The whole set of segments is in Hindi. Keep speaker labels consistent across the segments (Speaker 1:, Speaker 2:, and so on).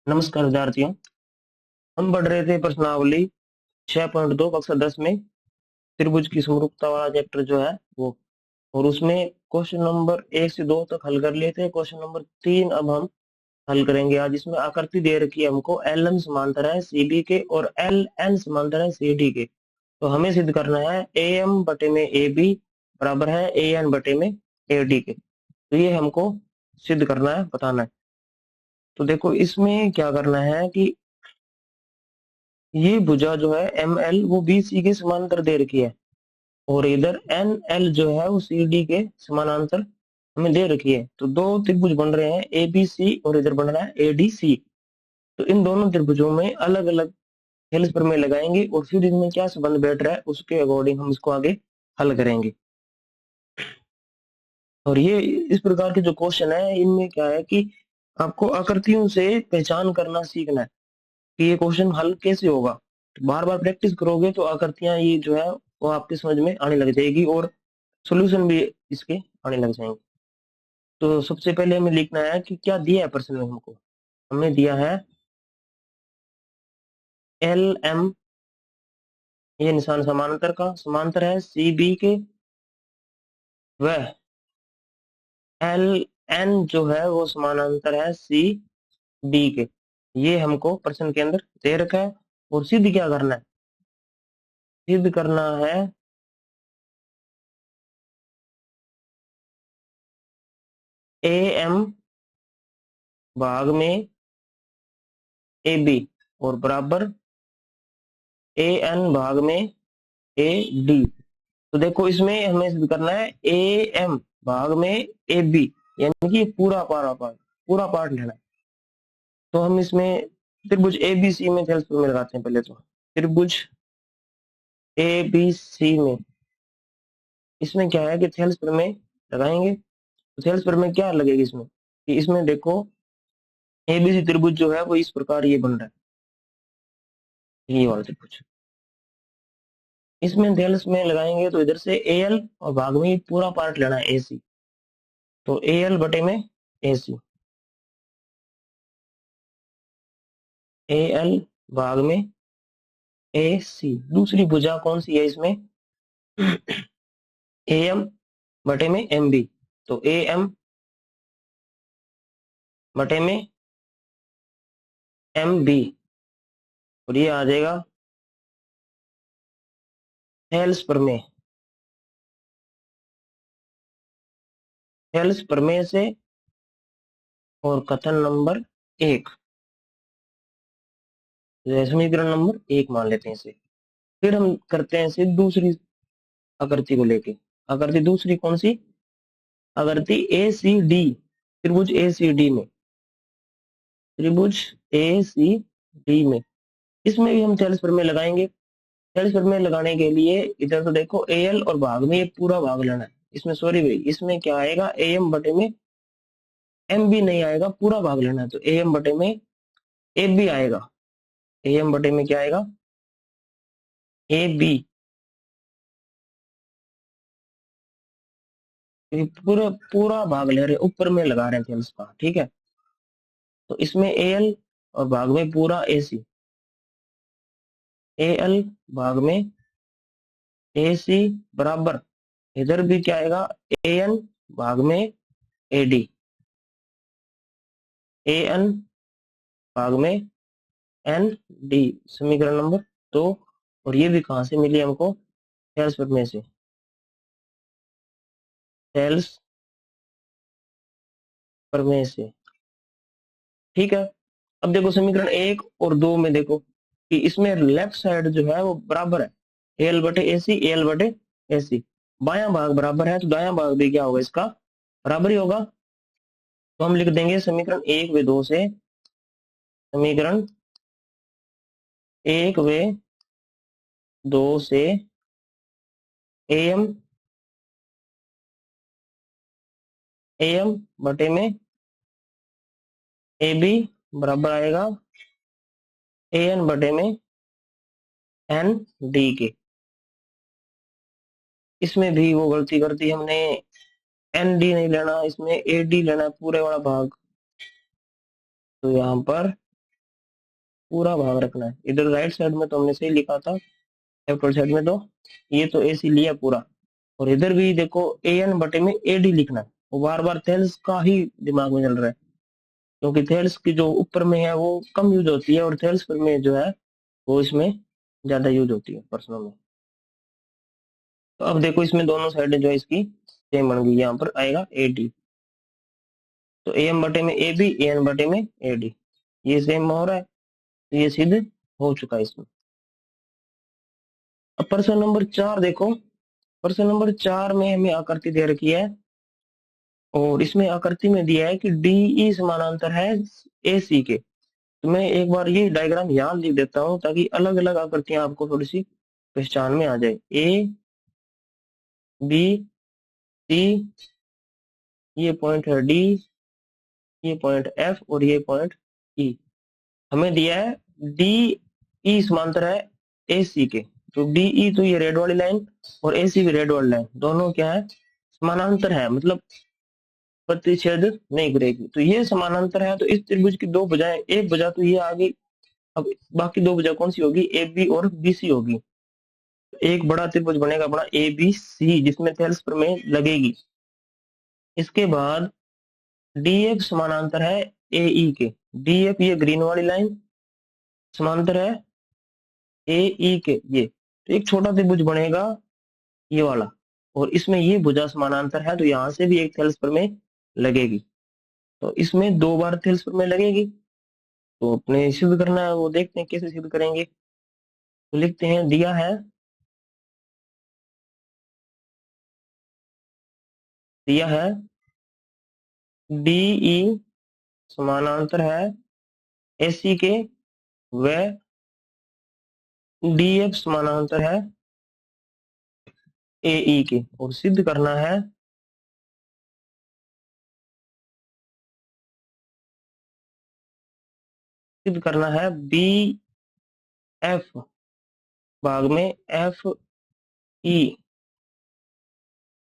Speaker 1: नमस्कार विद्यार्थियों। हम पढ़ रहे थे प्रश्नावली 6.2 कक्षा 10 में त्रिभुज की समरूपता वाला चैप्टर जो है वो, और उसमें क्वेश्चन नंबर 1 से 2 तक हल कर लिए थे। क्वेश्चन नंबर 3 अब हम हल करेंगे आज। इसमें आकृति दे रखी है हमको, एल एम समांतर है सी बी के और एल एन समांतर है सी डी के। तो हमें सिद्ध करना है ए एम बटे में ए बी बराबर है ए एन बटे में ए डी के। तो ये हमको सिद्ध करना है, बताना है। तो देखो इसमें क्या करना है कि ये भुजा जो है एम एल वो बी सी के समानांतर दे रखी है, और इधर एन एल जो है वो सी डी के समानांतर हमें दे रखी है। तो दो त्रिभुज बन रहे हैं ए बी सी, और इधर बन रहा है ए डी सी। तो इन दोनों त्रिभुजों में अलग अलग हेल्स प्रमेय लगाएंगे, और फिर इनमें क्या संबंध बैठ रहा है उसके अकॉर्डिंग हम इसको आगे हल करेंगे। और ये इस प्रकार के जो क्वेश्चन है इनमें क्या है कि आपको आकृतियों से पहचान करना सीखना है कि ये क्वेश्चन हल कैसे होगा। तो बार बार प्रैक्टिस करोगे तो आकृतियां ये जो है वो आपके समझ में आने लग जाएगी, और सॉल्यूशन भी इसके आने लग जाएंगे। तो सबसे पहले हमें लिखना है कि क्या दिया है प्रश्न में हमको। हमें दिया है एल एम, ये निशान समानांतर का समांतर है सी बी के, वह एल एन जो है वो समानांतर है सी डी के। ये हमको प्रश्न के अंदर दे रखा है, और सिद्ध क्या करना है, सिद्ध करना है ए एम भाग में ए बी और बराबर ए एन भाग में ए डी। तो देखो इसमें हमें सिद्ध करना है ए एम भाग में ए बी, यानी कि पूरा पार्ट लेना है। तो हम इसमें त्रिभुज ए बी सी में थेल्स प्रमेय लगाते हैं पहले। तो त्रिभुज ए बी सी में इसमें क्या है कि थेल्स प्रमेय लगाएंगे। तो थेल्स प्रमेय क्या लगेगी इसमें कि इसमें देखो ए बी सी त्रिभुज जो है वो इस प्रकार ये बन रहा है, ये वाला त्रिभुज। इसमें थेल्स में लगाएंगे तो इधर से ए एल और भाग में पूरा पार्ट लेना है ए सी। तो ए एल बटे में ए सी, ए एल भाग में ए सी। दूसरी भुजा कौन सी है इसमें, ए एम बटे में एम बी। तो ए एम बटे में एम बी, और ये आ जाएगा थेल्स प्रमेय। थेल्स प्रमेय से और कथन नंबर 1, समीकरण नंबर 1 मान लेते हैं इसे। फिर हम करते हैं इसे दूसरी आकृति को लेके। आकृति दूसरी कौन सी, आकृति ए सी डी, त्रिभुज ए सी डी में, त्रिभुज ए सी डी में इसमें भी हम थेल्स प्रमेय लगाएंगे। थेल्स प्रमेय लगाने के लिए इधर तो देखो ए एल और भाग में ये पूरा भाग लेना है। इसमें सॉरी भाई, इसमें क्या आएगा ए एम बटे में एम बी नहीं आएगा, पूरा भाग लेना है। तो ए एम बटे में ए बी आएगा, ए एम बटे में क्या आएगा ए बी। पूरा पूरा भाग ले रहे, ऊपर में लगा रहे थे उसका, ठीक है। तो इसमें ए एल और भाग में पूरा ए सी, ए एल भाग में ए सी बराबर इधर भी क्या आएगा ए एन भाग में ए डी, ए एन भाग में एन डी। समीकरण नंबर 2। और ये भी कहां से मिली हमको, थेल्स प्रमेय से, थेल्स प्रमेय से, ठीक है। अब देखो समीकरण 1 और 2 में देखो कि इसमें लेफ्ट साइड जो है वो बराबर है एल बटे ए सी, एल बटे ए सी। बायां भाग बराबर है तो दायां भाग भी क्या होगा इसका बराबर ही होगा। तो हम लिख देंगे समीकरण 1 व 2 से, समीकरण 1 व 2 से एम एम बटे में ए बी बराबर आएगा ए एन बटे में एन डी के। इसमें भी वो गलती कर दी हमने, एन डी नहीं लेना, इसमें ए डी लेना है पूरे वाला भाग। तो यहाँ पर पूरा भाग रखना है। इधर राइट साइड में तो हमने सही लिखा था, लेफ्ट साइड में तो ये तो ए सी लिया पूरा। और इधर भी देखो ए एन बटे में ए डी लिखना है। वो बार बार थेल्स का ही दिमाग में चल रहा है, क्योंकि थेल्स की जो ऊपर में है वो कम यूज होती है, और थेल्स में जो है वो इसमें ज्यादा यूज होती है पर्सनल में। तो अब देखो इसमें दोनों साइडें जो है इसकी सेम बन गई, यहाँ पर आएगा ए डी। तो ए एम बटे में ए बी, ए एन बटे में ए डी, ये सेम हो रहा है, तो ये सिद्ध हो चुका है इसमें। अब प्रश्न नंबर 4 देखो। प्रश्न नंबर 4 में हमें आकृति दे रखी है, और इसमें आकृति में दिया है कि डी समानांतर है ए सी के। तो मैं एक बार ये डायग्राम यहाँ लिख देता हूँ, ताकि अलग अलग आकृतियां आपको थोड़ी सी पहचान में आ जाए। ए बी सी, ये पॉइंट है डी, ये पॉइंट एफ, और ये पॉइंट ई। हमें दिया है डी ई समांतर है ए सी के। तो डी ई तो ये रेड वाली लाइन, और ए सी भी रेड वाली लाइन, दोनों क्या है, समानांतर है, मतलब प्रतिच्छेद नहीं करेगी। तो ये समानांतर है, तो इस त्रिभुज की दो भुजाएं, एक भुजा तो ये आ गई। अब बाकी दो भुजा कौन सी होगी, ए बी और बी सी होगी। एक बड़ा त्रिभुज बनेगा अपना ए बी सी, जिसमें थेल्स प्रमेय लगेगी। इसके बाद डी एफ समानांतर है ए ई के। डी एफ ये ग्रीन वाली लाइन समांतर है ए ई के, ये तो एक छोटा त्रिभुज बनेगा ये वाला, और इसमें ये भुजा समानांतर है, तो यहां से भी एक थेल्स प्रमेय लगेगी। तो इसमें दो बार थेल्स प्रमेय लगेगी। तो अपने सिद्ध करना है, वो देखते हैं कैसे सिद्ध करेंगे। तो लिखते हैं, दिया है, दिया है डी ई समानांतर है ए सी के, व डी एफ समानांतर है ए ई के, और सिद्ध करना है, सिद्ध करना है बी एफ भाग में एफ ई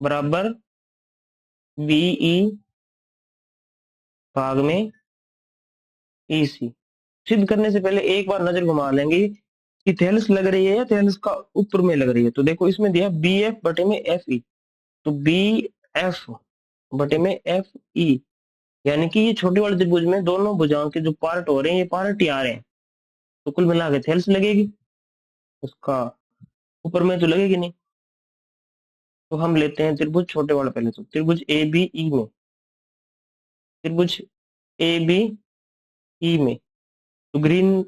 Speaker 1: बराबर बी ई भाग में ई सी। सिद्ध करने से पहले एक बार नजर घुमा लेंगे कि थेल्स लग रही है या थेल्स का ऊपर में लग रही है। तो देखो इसमें दिया बी एफ बटे में एफ ई, तो बी एफ बटे में एफ ई, यानी कि ये छोटे वाले त्रिभुज में दोनों भुजाओं के जो पार्ट हो रहे हैं, ये पार्ट ही आ रहे हैं, तो कुल मिला के थेल्स लगेगी। उसका ऊपर में तो लगेगी नहीं। तो हम लेते हैं त्रिभुज छोटे वाला पहले। तो त्रिभुज ए बी ई में, त्रिभुज ए बी ई में, तो ग्रीन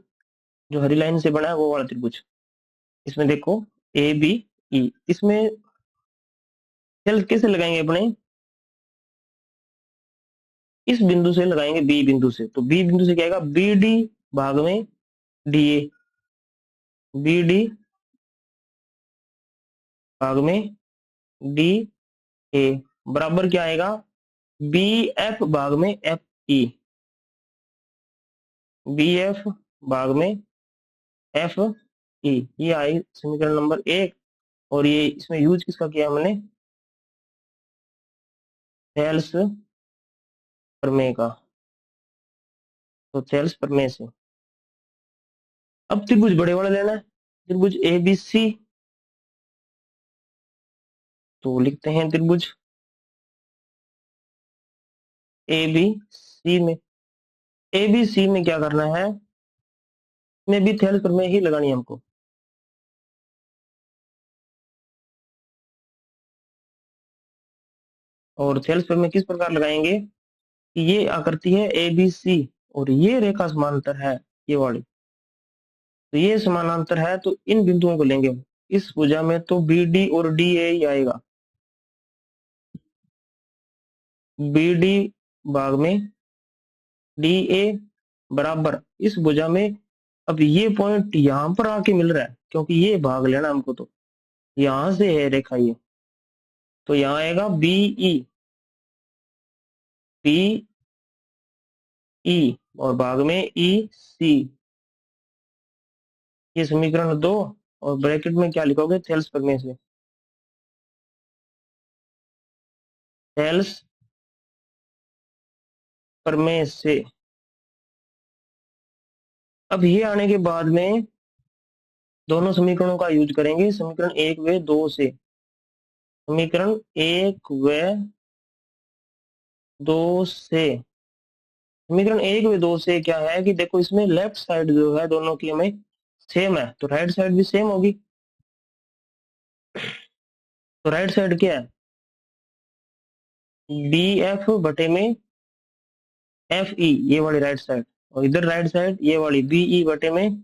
Speaker 1: जो हरी लाइन से बना है वो वाला त्रिभुज। इसमें देखो ए बी ई, इसमें सेल कैसे लगाएंगे अपने, इस बिंदु से लगाएंगे बी बिंदु से। तो बी बिंदु से क्या आएगा, बी डी भाग में डी ए, बी डी भाग में डी ए बराबर क्या आएगा, बी एफ भाग में एफ ई, बी एफ भाग में एफ ई, ये आई समीकरण नंबर 1। और ये इसमें यूज किसका किया हमने, थेल्स प्रमेय का। तो थेल्स प्रमेय से अब त्रिभुज बड़े वाला लेना है, त्रिभुज ए बी सी। तो लिखते हैं त्रिभुज ए बी सी में, ए बी सी में क्या करना है, में भी थेल्स प्रमेय ही लगानी है हमको। और थेल्स प्रमेय किस प्रकार लगाएंगे कि ये आकृति है ए बी सी, और ये रेखा समानांतर है ये वाली। तो ये समानांतर है, तो इन बिंदुओं को लेंगे हम। इस भुजा में तो बी डी और डी ए ही आएगा, बी डी भाग में डी ए बराबर इस भुजा में। अब ये पॉइंट यहां पर आके मिल रहा है, क्योंकि ये भाग लेना हमको, तो यहां से है रेखा ये, तो यहाँ आएगा बी ई, बी ई, और भाग में ई सी, ये समीकरण 2। और ब्रैकेट में क्या लिखोगे, थेल्स प्रमेय से, थेल्स प्रमेय से अब ये आने के बाद में दोनों समीकरणों का यूज करेंगे, समीकरण 1 व 2 से। समीकरण 1 व 2 से, समीकरण 1 व 2 से क्या है कि देखो इसमें लेफ्ट साइड जो है दोनों की हमें सेम है, तो राइट साइड भी सेम होगी। तो राइट साइड क्या है, डी एफ बटे में एफ ई, ये वाली राइट साइड, और इधर राइट साइड ये वाली बी ई बटे में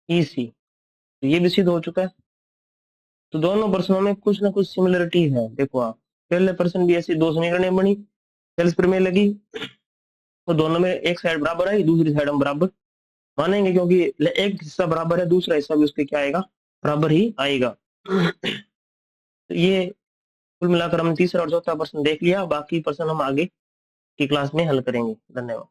Speaker 1: ई सी। तो ये भी सिद्ध हो चुका है। तो दोनों प्रश्नों में कुछ ना कुछ सिमिलरिटी है। देखो आप, पहले प्रश्न भी ऐसी दो समीकरणें बनी, सेल्स प्रमेय लगी, तो दोनों में एक साइड बराबर आई, दूसरी साइड हम बराबर मानेंगे, क्योंकि एक हिस्सा बराबर है, दूसरा हिस्सा भी उसके क्या आएगा, बराबर ही आएगा। तो ये कुल मिलाकर हम तीसरा और चौथा प्रश्न देख लिया, बाकी प्रश्न हम आगे की क्लास में हल करेंगे। धन्यवाद।